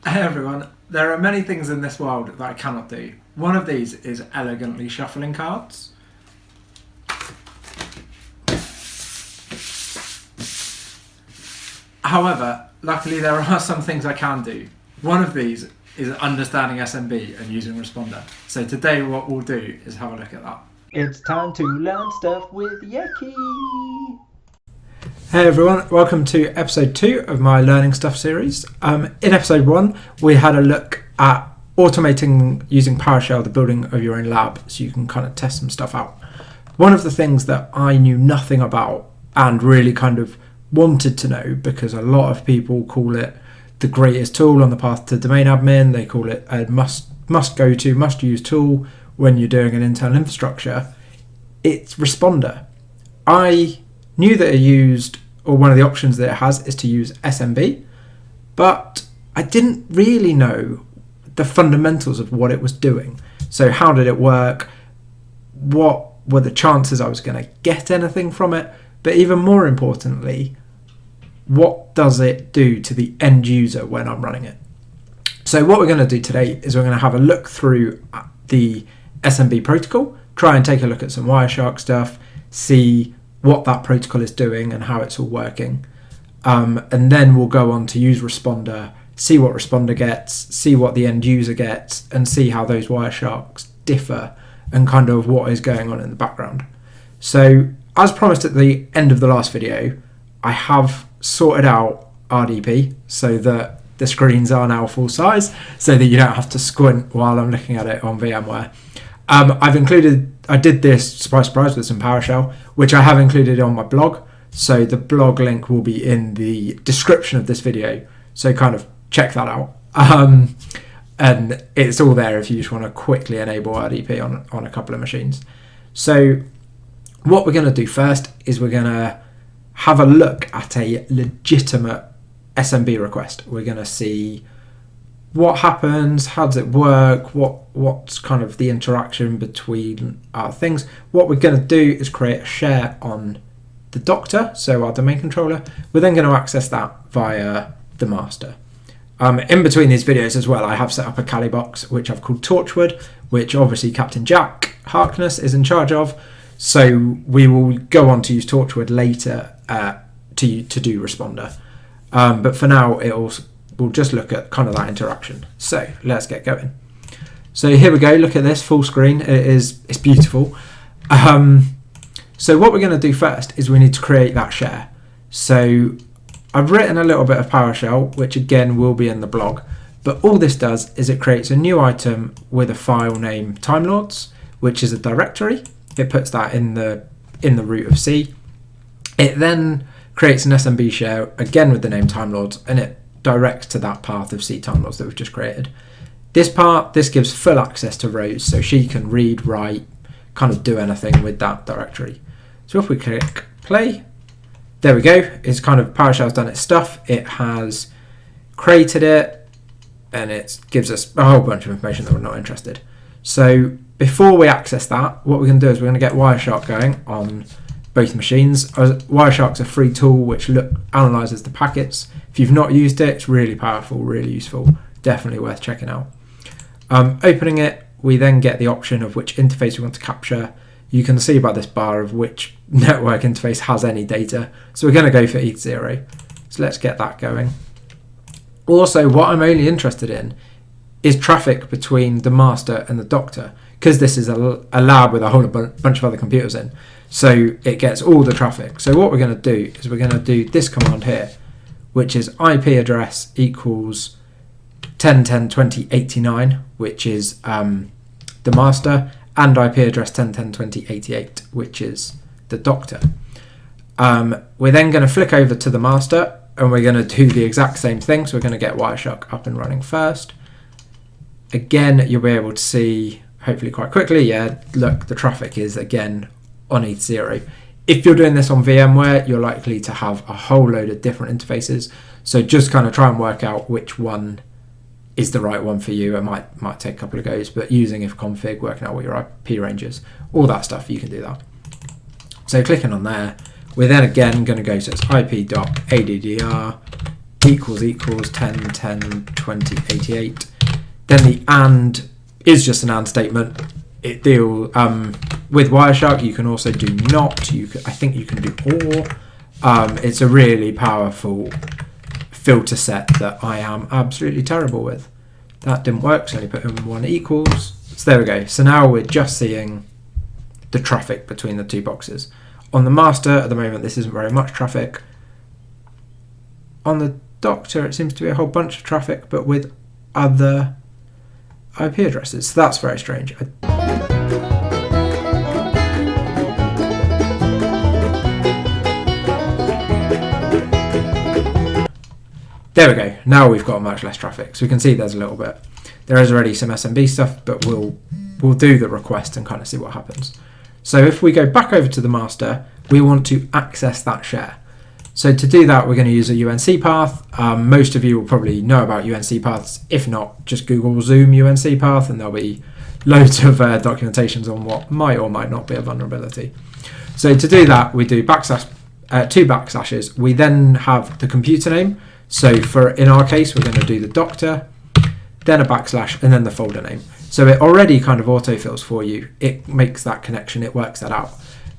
Hey everyone, there are many things in this world that I cannot do. One of these is elegantly shuffling cards. However, luckily there are some things I can do. One of these is understanding SMB and using Responder. So today what we'll do is have a look at that. It's time to learn stuff with Yekki. Hey everyone, welcome to episode 2 of my Learning Stuff series. In episode 1, we had a look at automating using PowerShell the building of your own lab so you can kind of test some stuff out. One of the things that I knew nothing about and really kind of wanted to know, because a lot of people call it the greatest tool on the path to domain admin, they call it a must use tool when you're doing an internal infrastructure, it's Responder. I knew that it used, or one of the options that it has is to use SMB, but I didn't really know the fundamentals of what it was doing. So how did it work? What were the chances I was going to get anything from it? But even more importantly, what does it do to the end user when I'm running it? So what we're going to do today is we're going to have a look through the SMB protocol, try and take a look at some Wireshark stuff, see what that protocol is doing and how it's all working. And then we'll go on to use Responder, see what Responder gets, see what the end user gets, and see how those Wiresharks differ and kind of what is going on in the background. So as promised at the end of the last video, I have sorted out RDP so that the screens are now full size so that you don't have to squint while I'm looking at it on VMware. I did this, surprise, with some PowerShell, which I have included on my blog. So the blog link will be in the description of this video. So kind of check that out. And it's all there if you just want to quickly enable RDP on a couple of machines. So what we're going to do first is we're going to have a look at a legitimate SMB request. We're going to see what happens, how does it work, what's kind of the interaction between our things. What we're going to do is create a share on the Doctor, so our domain controller. We're then going to access that via the master. In between these videos as well, I have set up a Kali box, which I've called Torchwood, which obviously Captain Jack Harkness is in charge of. So we will go on to use Torchwood later to do Responder. But for now, we'll just look at kind of that interaction. So let's get going. So here we go. Look at this full screen. It's beautiful. So what we're going to do first is we need to create that share. So I've written a little bit of PowerShell, which again will be in the blog. But all this does is it creates a new item with a file name timelords, which is a directory. It puts that in the root of C. It then creates an SMB share again with the name timelords, and it directs to that path of C timelords that we've just created. This gives full access to Rose, so she can read, write, kind of do anything with that directory. So if we click play, there we go. It's kind of PowerShell's done its stuff. It has created it, and it gives us a whole bunch of information that we're not interested. So before we access that, what we're going to do is we're going to get Wireshark going on both machines. Wireshark's a free tool which analyzes the packets. If you've not used it, it's really powerful, really useful, definitely worth checking out. Opening it, we then get the option of which interface we want to capture. You can see by this bar of which network interface has any data. So we're going to go for ETH0. So let's get that going. Also, what I'm only interested in is traffic between the master and the Doctor, because this is a lab with a whole bunch of other computers in. So it gets all the traffic. So what we're going to do is we're going to do this command here, which is IP address equals 10.10.20.89, which is the master, and IP address 10.10.20.88, which is the Doctor. We're then going to flick over to the master, and we're going to do the exact same thing. So we're going to get Wireshark up and running first. Again, you'll be able to see, hopefully quite quickly, yeah, look, the traffic is again on ETH0. If you're doing this on VMware, you're likely to have a whole load of different interfaces. So just kind of try and work out which one is the right one for you. It might take a couple of goes, but using ifconfig, working out what your IP range is, all that stuff, you can do that. So clicking on there, we're then again going to go, so it's ip.addr equals 10, 10, 20, 88. Then the AND is just an AND statement. It deal with Wireshark. You can also do NOT. I think you can do OR. It's a really powerful filter set that I am absolutely terrible with. That didn't work, so only put in 1 equals. So there we go. So now we're just seeing the traffic between the two boxes. On the master, at the moment, this isn't very much traffic. On the doctor, it seems to be a whole bunch of traffic, but with other IP addresses. So that's very strange. There we go. Now we've got much less traffic. So we can see there's a little bit. There is already some SMB stuff, but we'll do the request and kind of see what happens. So if we go back over to the master, we want to access that share. So to do that, we're going to use a UNC path. Most of you will probably know about UNC paths. If not, just Google Zoom UNC path and there'll be loads of documentations on what might or might not be a vulnerability. So to do that, we do backslash, 2 backslashes. We then have the computer name. So in our case, we're going to do the doctor, then a backslash, and then the folder name. So it already kind of autofills for you. It makes that connection. It works that out.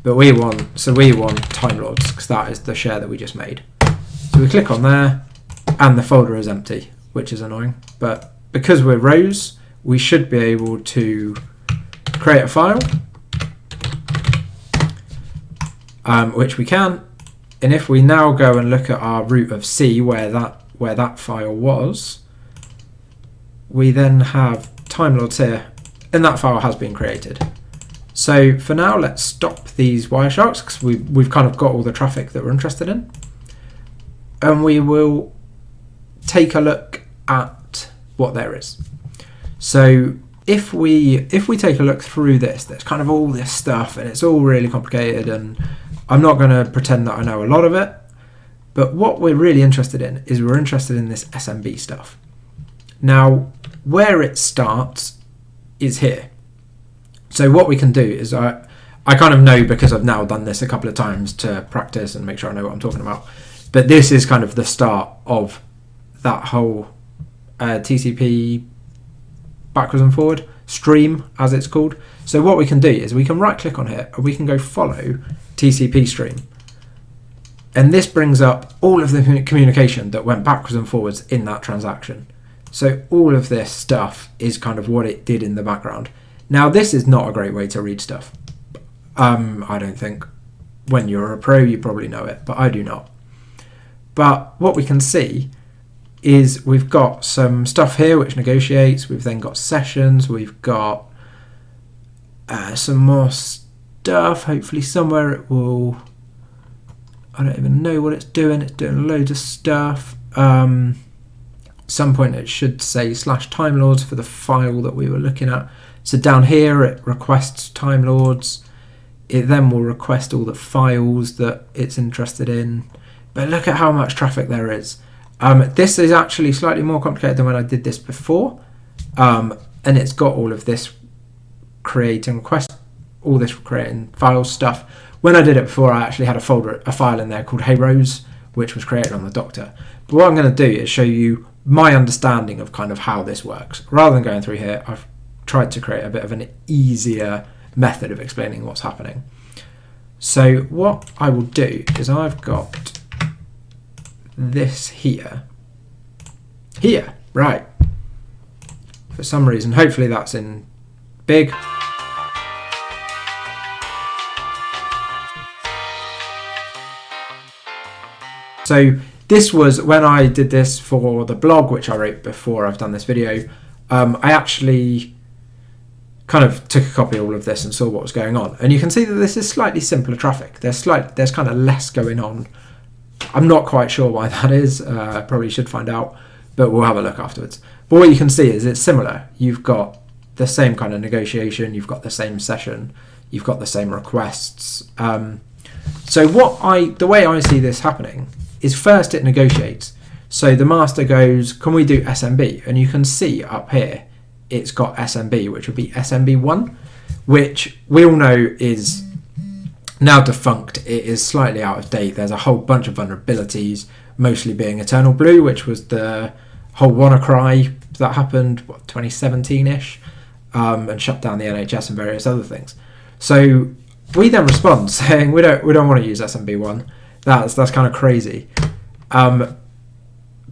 But we want Time Lords because that is the share that we just made. So we click on there, and the folder is empty, which is annoying. But because we're rows, we should be able to create a file, which we can. And if we now go and look at our root of C, where that file was, we then have Time Lords here, and that file has been created. So for now, let's stop these Wiresharks because we've kind of got all the traffic that we're interested in, and we will take a look at what there is. So if we take a look through this, there's kind of all this stuff, and it's all really complicated, and I'm not going to pretend that I know a lot of it, but what we're really interested in is we're interested in this SMB stuff. Now, where it starts is here. So what we can do is I kind of know because I've now done this a couple of times to practice and make sure I know what I'm talking about, but this is kind of the start of that whole TCP backwards and forward stream, as it's called. So what we can do is we can right click on here and we can go follow TCP stream, and this brings up all of the communication that went backwards and forwards in that transaction. So all of this stuff is kind of what it did in the background. Now this is not a great way to read stuff. I don't think. When you're a pro you probably know it, but I do not. But what we can see is we've got some stuff here which negotiates. We've then got sessions. We've got some more stuff. Hopefully somewhere it will, I don't even know what it's doing. It's doing loads of stuff. Some point it should say /Time Lords for the file that we were looking at. So down here it requests Time Lords. It then will request all the files that it's interested in. But look at how much traffic there is. This is actually slightly more complicated than when I did this before. And it's got all of this creating requests, all this creating files stuff. When I did it before, I actually had a file in there called Hey Rose, which was created on the Doctor. But what I'm going to do is show you my understanding of kind of how this works. Rather than going through here, I've tried to create a bit of an easier method of explaining what's happening. So what I will do is I've got this here, right, for some reason. Hopefully that's in big. So this was when I did this for the blog, which I wrote before I've done this video. I actually kind of took a copy of all of this and saw what was going on, and you can see that this is slightly simpler traffic. There's kind of less going on. I'm not quite sure why that is. I probably should find out, but we'll have a look afterwards. But what you can see is it's similar. You've got the same kind of negotiation. You've got the same session. You've got the same requests. So the way I see this happening is first it negotiates. So the master goes, can we do SMB? And you can see up here it's got SMB, which would be SMB1, which we all know is now defunct. It is slightly out of date. There's a whole bunch of vulnerabilities. mostly being Eternal Blue, which was the whole WannaCry that happened, 2017-ish, and shut down the NHS and various other things. So we then respond saying we don't want to use SMB1. That's kind of crazy. But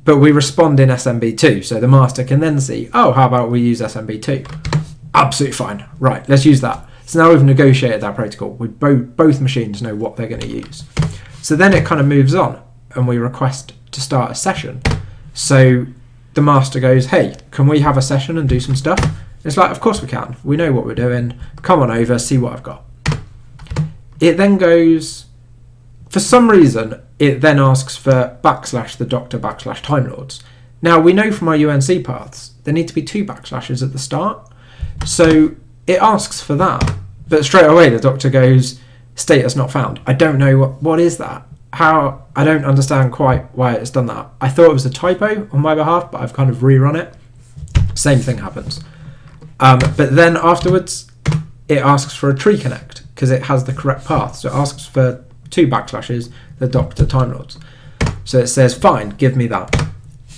we respond in SMB2, so the master can then see, oh, how about we use SMB2? Absolutely fine. Right, let's use that. So now we've negotiated that protocol. Both machines know what they're going to use. So then it kind of moves on, and we request to start a session. So the master goes, hey, can we have a session and do some stuff? It's like, of course we can. We know what we're doing. Come on over, see what I've got. It then goes, for some reason, it then asks for /the doctor /Time Lords. Now, we know from our UNC paths, there need to be 2 backslashes at the start. So it asks for that. But straight away, the doctor goes, status not found. I don't know what is that. How, I don't understand quite why it's done that. I thought it was a typo on my behalf, but I've kind of rerun it. Same thing happens. But then afterwards, it asks for a tree connect because it has the correct path. So it asks for 2 backslashes, the doctor Time Lords. So it says, fine, give me that.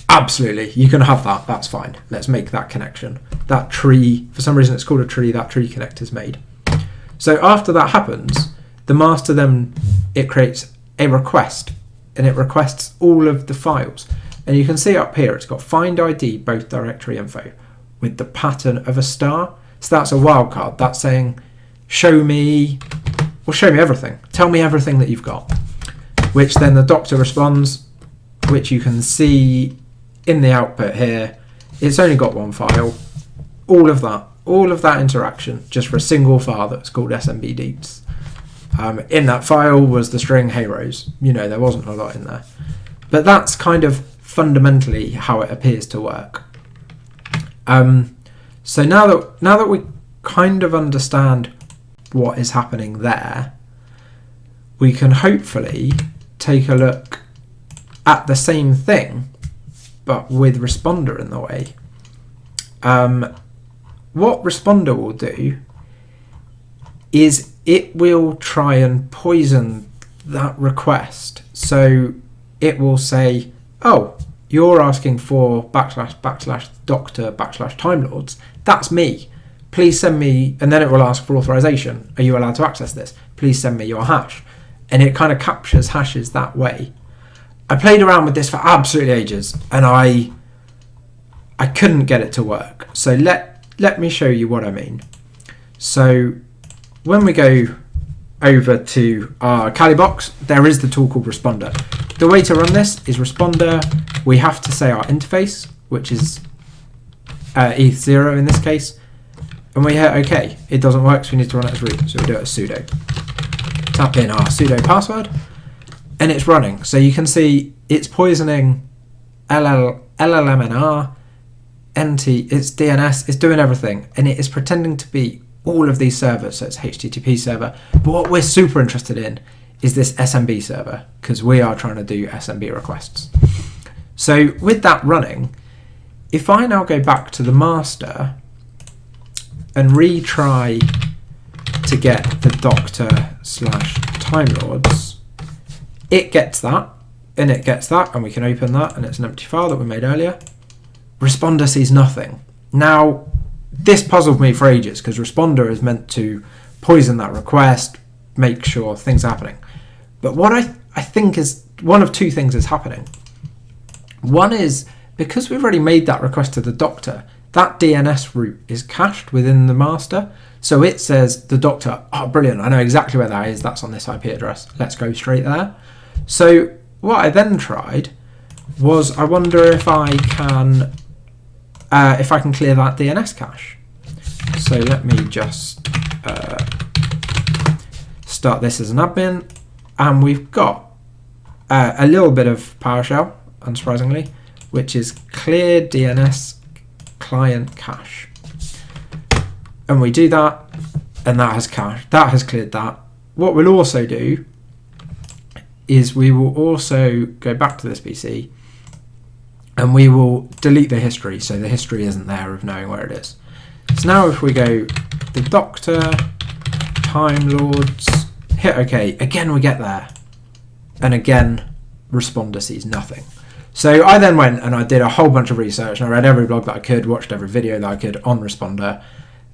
Absolutely, you can have that. That's fine. Let's make that connection. That tree, for some reason it's called a tree, that tree connect is made. So after that happens, the master then, it creates a request and it requests all of the files. And you can see up here, it's got find ID, both directory info, with the pattern of a star. So that's a wildcard. That's saying, show me everything. Tell me everything that you've got. Which then the doctor responds, which you can see in the output here. It's only got one file. All of that interaction, just for a single file that's called SMB deets. In that file was the string hey Rose. There wasn't a lot in there. But that's kind of fundamentally how it appears to work. So now that we kind of understand what is happening there, we can hopefully take a look at the same thing, but with responder in the way. What responder will do is it will try and poison that request. So it will say, oh, you're asking for /doctor /Time Lords. That's me. Please send me, and then it will ask for authorization. Are you allowed to access this? Please send me your hash. And it kind of captures hashes that way. I played around with this for absolutely ages, and I couldn't get it to work. So let me show you what I mean. So when we go over to our Kali box, there is the tool called responder. The way to run this is responder. We have to say our interface, which is ETH0 in this case, and we hit OK. It doesn't work, so we need to run it as root. So we do it as sudo. Tap in our sudo password, and it's running. So you can see it's poisoning LLMNR, NT, it's DNS, it's doing everything, and it is pretending to be all of these servers. So it's HTTP server, but what we're super interested in is this SMB server, because we are trying to do SMB requests. So with that running, if I now go back to the master and retry to get the doctor /Time Lords, it gets that, and it gets that, and we can open that, and it's an empty file that we made earlier. Responder sees nothing. Now, this puzzled me for ages, because responder is meant to poison that request, make sure things are happening. But what I think is, one of two things is happening. One is, because we've already made that request to the doctor, that DNS route is cached within the master. So it says, the doctor, oh, brilliant, I know exactly where that is. That's on this IP address. Let's go straight there. So what I then tried was, I wonder if I can clear that DNS cache. So let me just start this as an admin. And we've got a little bit of PowerShell, unsurprisingly, which is clear DNS client cache. And we do that, and that has cleared that. What we'll also do is we will also go back to this PC and we will delete the history, so the history isn't there of knowing where it is. So now if we go the doctor, Time Lords, hit OK, again we get there. And again, responder sees nothing. So I then went and I did a whole bunch of research, and I read every blog that I could, watched every video that I could on responder,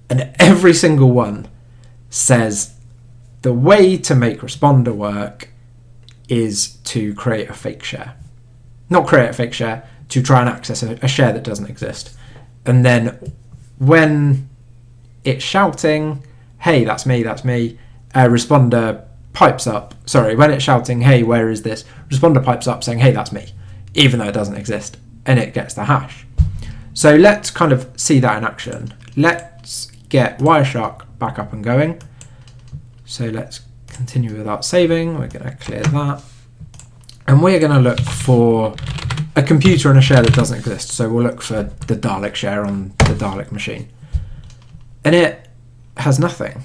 and every single one says the way to make responder work is to create a fake share. Not create a fake share, to try and access a share that doesn't exist. And then when it's shouting, hey, that's me, responder pipes up. Sorry, when it's shouting, hey, where is this? Responder pipes up saying, hey, that's me, even though it doesn't exist, and it gets the hash. So let's kind of see that in action. Let's get Wireshark back up and going. So let's continue without saving. We're going to clear that. And we're going to look for a computer and a share that doesn't exist. So we'll look for the Dalek share on the Dalek machine. And it has nothing.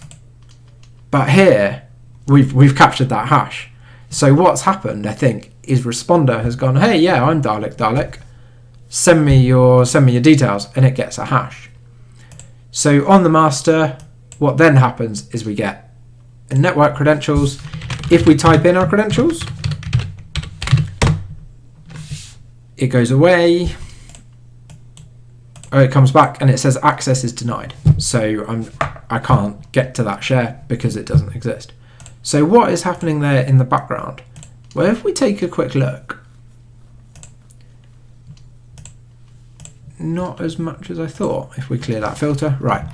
But here, we've captured that hash. So what's happened, I think, is responder has gone, hey, yeah, I'm Dalek. Send me your details, and it gets a hash. So on the master, what then happens is we get a network credentials. If we type in our credentials, it goes away. Oh, it comes back and it says access is denied. So I can't get to that share because it doesn't exist. So what is happening there in the background? Well, if we take a quick look, not as much as I thought. If we clear that filter, right.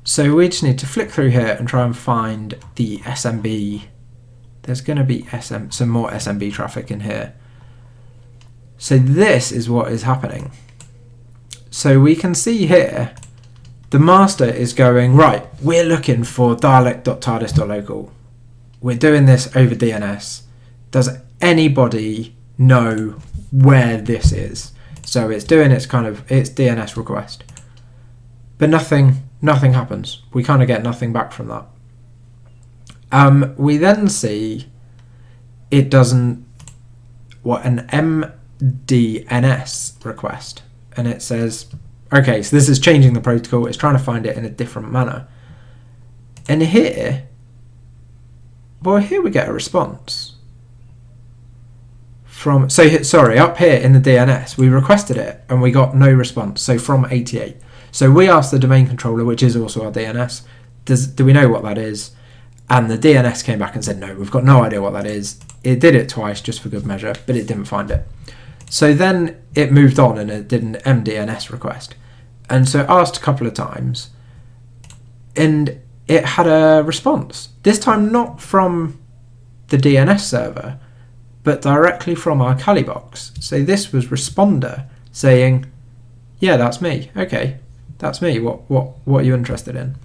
So we just need to flick through here and try and find the SMB. There's going to be some more SMB traffic in here. So this is what is happening. So we can see here, the master is going, right, we're looking for Dalek.tardis.local. We're doing this over DNS. Does anybody know where this is? So it's doing its DNS request. But nothing happens. We kind of get nothing back from that. We then see it doesn't, an MDNS request. And it says, okay, so this is changing the protocol. It's trying to find it in a different manner. And here we get a response. Up here in the DNS, we requested it and we got no response. So from 88. So we asked the domain controller, which is also our DNS, do we know what that is? And the DNS came back and said, no, we've got no idea what that is. It did it twice just for good measure, but it didn't find it. So then it moved on and it did an MDNS request. And so it asked a couple of times and it had a response. This time not from the DNS server, but directly from our Kali box. So this was responder saying, yeah, that's me. Okay, that's me. What are you interested in?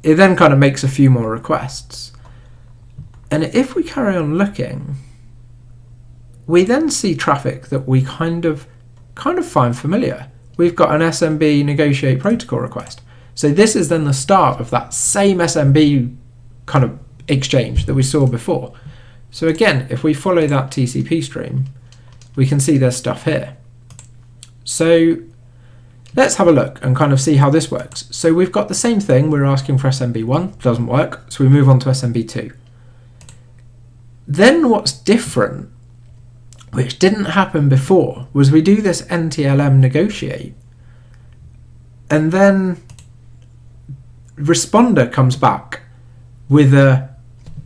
It then kind of makes a few more requests. And if we carry on looking, we then see traffic that we kind of find familiar. We've got an SMB negotiate protocol request. So this is then the start of that same SMB kind of exchange that we saw before. So again, if we follow that TCP stream, we can see there's stuff here. So let's have a look and kind of see how this works. So we've got the same thing. We're asking for SMB1, doesn't work. So we move on to SMB2. Then what's different, which didn't happen before, was we do this NTLM negotiate. And then responder comes back with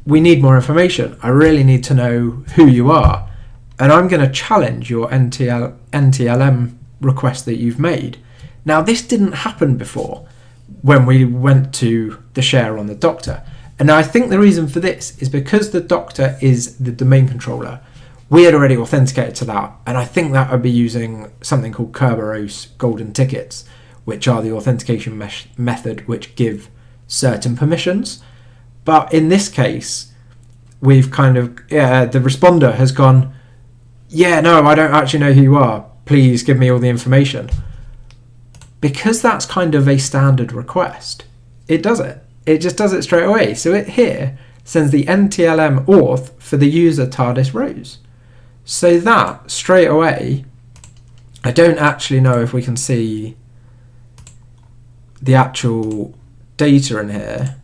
we need more information. I really need to know who you are. And I'm going to challenge your NTLM request that you've made. Now, this didn't happen before when we went to the share on the doctor. And I think the reason for this is because the doctor is the domain controller. We had already authenticated to that. And I think that would be using something called Kerberos golden tickets, which are the authentication method which give certain permissions. But in this case, we've the responder has gone, yeah, no, I don't actually know who you are. Please give me all the information. Because that's kind of a standard request, it does it. It just does it straight away. So it here sends the NTLM auth for the user TARDIS rows. So that straight away, I don't actually know if we can see the actual data in here.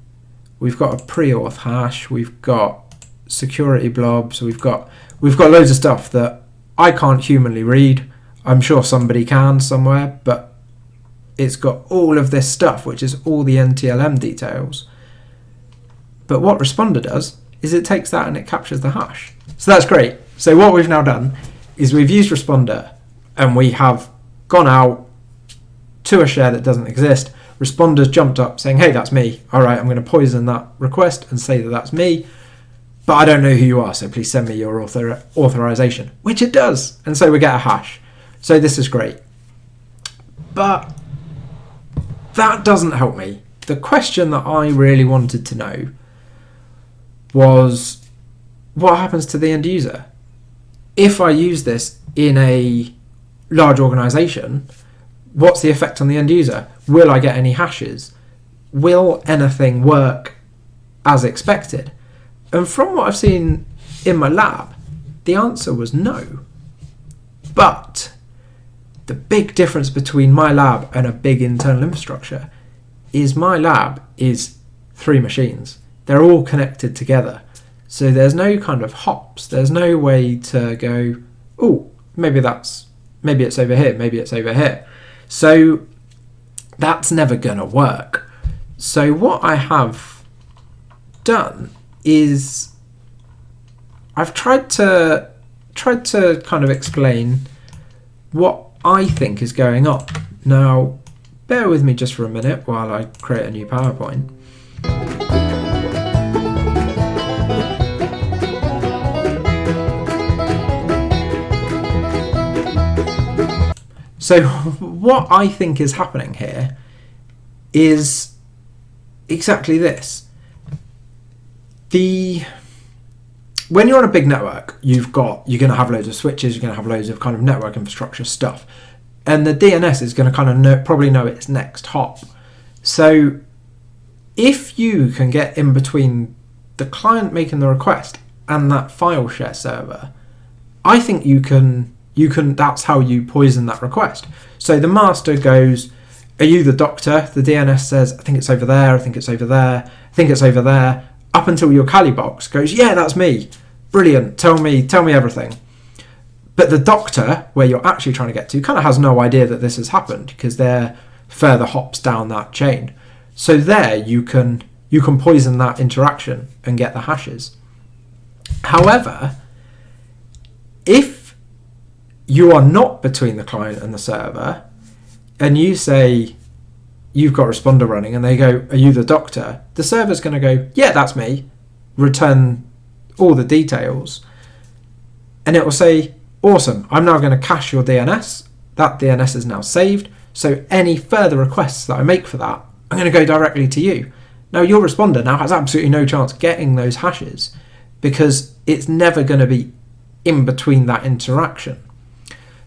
We've got a pre-auth hash. We've got security blobs. We've got loads of stuff that I can't humanly read. I'm sure somebody can somewhere, but it's got all of this stuff, which is all the NTLM details. But what Responder does is it takes that and it captures the hash. So that's great. So what we've now done is we've used Responder and we have gone out to a share that doesn't exist. Responder's jumped up saying, hey, that's me. All right, I'm going to poison that request and say that that's me. But I don't know who you are, so please send me your authorization, which it does. And so we get a hash. So this is great. But that doesn't help me. The question that I really wanted to know was, what happens to the end user? If I use this in a large organization, what's the effect on the end user? Will I get any hashes? Will anything work as expected? And from what I've seen in my lab, the answer was no. But the big difference between my lab and a big internal infrastructure is my lab is 3 machines. They're all connected together. So there's no kind of hops. There's no way to go, oh, maybe it's over here, maybe it's over here. So that's never going to work. So what I have done is I've tried to kind of explain what I think is going on. Now, bear with me just for a minute while I create a new PowerPoint. So what I think is happening here is exactly this. When you're on a big network, you're going to have loads of switches, you're going to have loads of kind of network infrastructure stuff. And the DNS is going to kind of probably know its next hop. So if you can get in between the client making the request and that file share server, I think you can, that's how you poison that request. So the master goes, are you the doctor? The DNS says, I think it's over there, I think it's over there, I think it's over there, up until your Kali box goes, yeah, that's me. Brilliant, tell me everything. But the doctor, where you're actually trying to get to, kind of has no idea that this has happened because they're further hops down that chain. So there you can poison that interaction and get the hashes. However, if you are not between the client and the server, and you say you've got Responder running, and they go, are you the doctor? The server's going to go, yeah, that's me. Return all the details. And it will say, awesome, I'm now going to cache your DNS. That DNS is now saved. So any further requests that I make for that, I'm going to go directly to you. Now your Responder now has absolutely no chance getting those hashes because it's never going to be in between that interaction.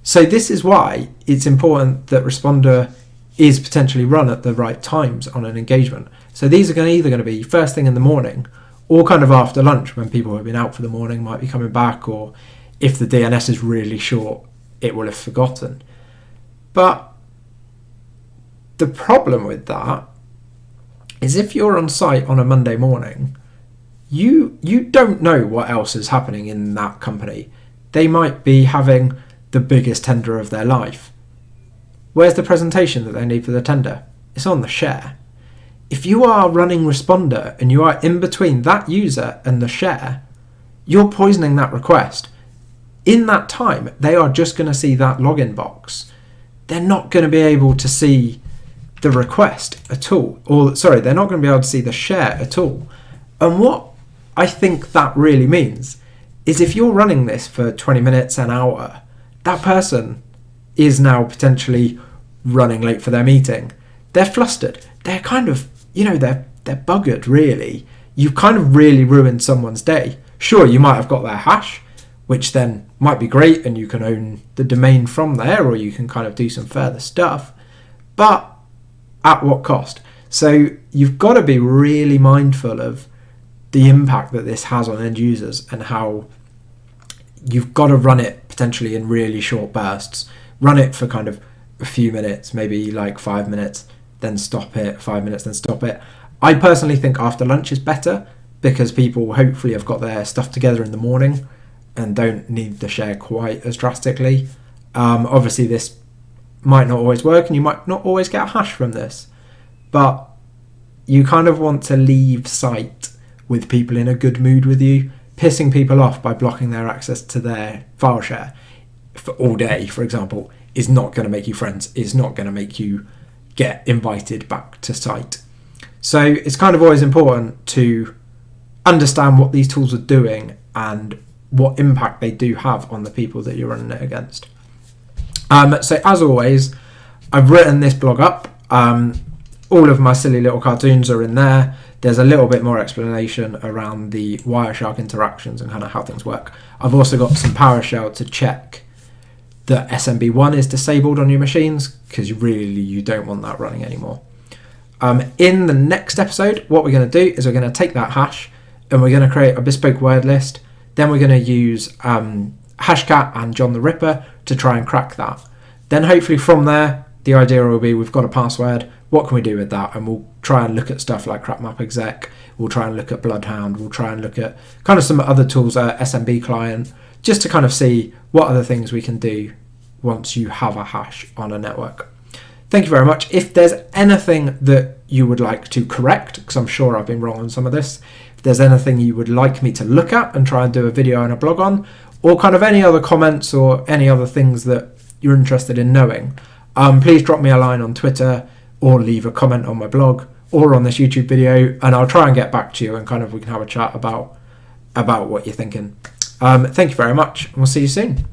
So this is why it's important that Responder is potentially run at the right times on an engagement. So these are either going to be first thing in the morning or kind of after lunch when people have been out for the morning, might be coming back, or if the DNS is really short, it will have forgotten. But the problem with that is if you're on site on a Monday morning, you don't know what else is happening in that company. They might be having the biggest tender of their life. Where's the presentation that they need for the tender? It's on the share. If you are running Responder and you are in between that user and the share, you're poisoning that request. In that time, they are just going to see that login box. They're not going to be able to see the request at all. They're not going to be able to see the share at all. And what I think that really means is if you're running this for 20 minutes, an hour, that person is now potentially running late for their meeting. They're flustered. They're kind of, they're buggered, really. You've kind of really ruined someone's day. Sure, you might have got their hash, which then might be great, and you can own the domain from there, or you can kind of do some further stuff. But at what cost? So you've got to be really mindful of the impact that this has on end users and how you've got to run it potentially in really short bursts. Run it for kind of a few minutes, maybe like 5 minutes, then stop it, 5 minutes, then stop it. I personally think after lunch is better because people hopefully have got their stuff together in the morning and don't need the share quite as drastically. Obviously this might not always work and you might not always get a hash from this, but you kind of want to leave site with people in a good mood with you. Pissing people off by blocking their access to their file share for all day, for example, is not going to make you friends, is not going to make you get invited back to site. So it's kind of always important to understand what these tools are doing and what impact they do have on the people that you're running it against. So as always, I've written this blog up. All of my silly little cartoons are in there. There's a little bit more explanation around the Wireshark interactions and kind of how things work. I've also got some PowerShell to check that SMB1 is disabled on your machines, because you don't want that running anymore. In the next episode, what we're going to do is we're going to take that hash and we're going to create a bespoke word list. Then we're going to use Hashcat and John the Ripper to try and crack that. Then hopefully from there, the idea will be we've got a password. What can we do with that? And we'll try and look at stuff like CrapMapExec. We'll try and look at Bloodhound. We'll try and look at kind of some other tools, SMB client, just to kind of see what other things we can do once you have a hash on a network. Thank you very much. If there's anything that you would like to correct, because I'm sure I've been wrong on some of this, if there's anything you would like me to look at and try and do a video and a blog on, or kind of any other comments or any other things that you're interested in knowing, please drop me a line on Twitter or leave a comment on my blog or on this YouTube video, and I'll try and get back to you and kind of we can have a chat about what you're thinking. Thank you very much, and we'll see you soon.